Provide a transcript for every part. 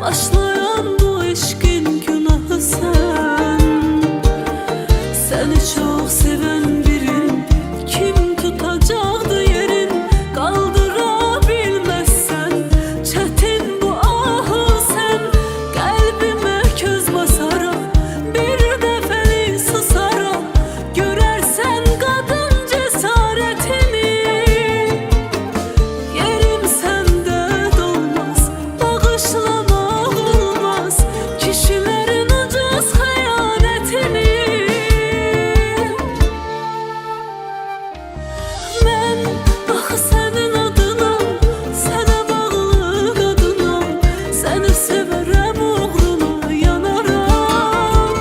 Başlayan bu eşkin günahı sen. Seni çok seven birin kim tutacaktı yerin? Kaldırabilmezsen çetin bu ahı sen. Kalbime köz basara bir defeli susara, görersen kadın cesaretini. Yerim sende dolmaz, bağışlama kişilerin ucuz xəyanətini. Mən axı sənin adına, sənə bağlı qadınam. Səni sevərəm, uğruna yanaram.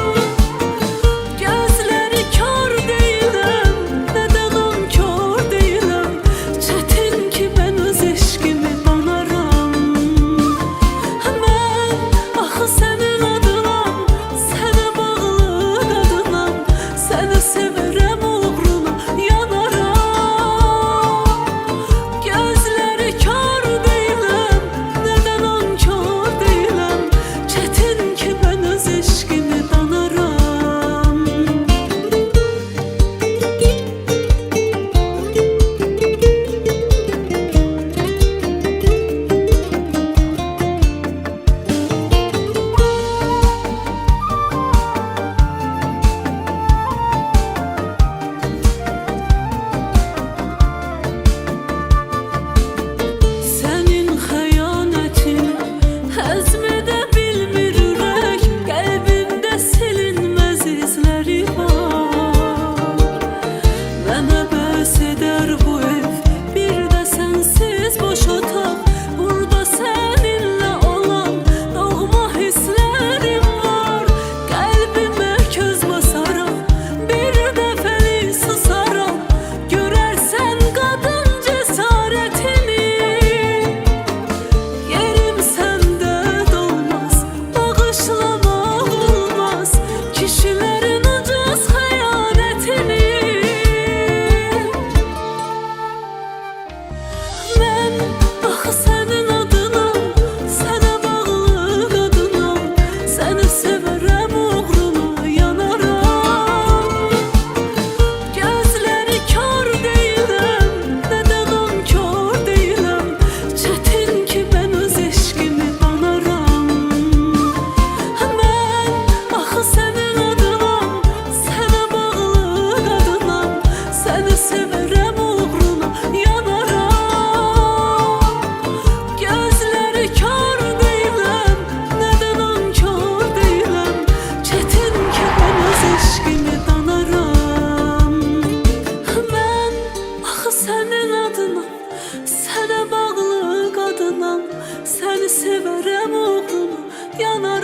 Gözləri kör deyiləm, nədən nankor deyiləm. Çətin ki mən öz eşqimi banaram. Mən axı sənin adınam, sənə bağlı qadınam. Səni sevərəm, uğruna yanaram. Gözləri kör deyiləm, nədən nankor deyiləm. Çətin ki mən öz eşqimi danaram. Sənin xəyanətini həzmədə bilmir ürək. Qəlbimdə silinməz izləri var. Mənə bəs edər bu ev, bir də sənsiz boş otaq. Burada səninlə olan doğma hisslərim var. Qəlbimə köz basaram, bir dəfəli susaram. Görərsən qadın cəsarətini. Yerim səndə dolmaz, bağışlamaq olmaz kişilərin ucuz xəyanətini. Mən axı sənin adınam, sənə bağlı qadınam. Səni sevərəm, uğruna yanaram. Gözləri kör deyiləm, nədən nankor deyiləm. Çətin ki mən öz eşqimi banaram. Mən axı sənin adınam, sənə bağlı qadınam. Səni sevərəm, uğruna yanaram. Gözləri kör deyiləm, nədən nankor deyiləm. Çətin ki mən öz eşqimi danaram. Mən axı sənin adınam, sənə bağlı qadınam. Səni sevərəm, uğruna yanaram.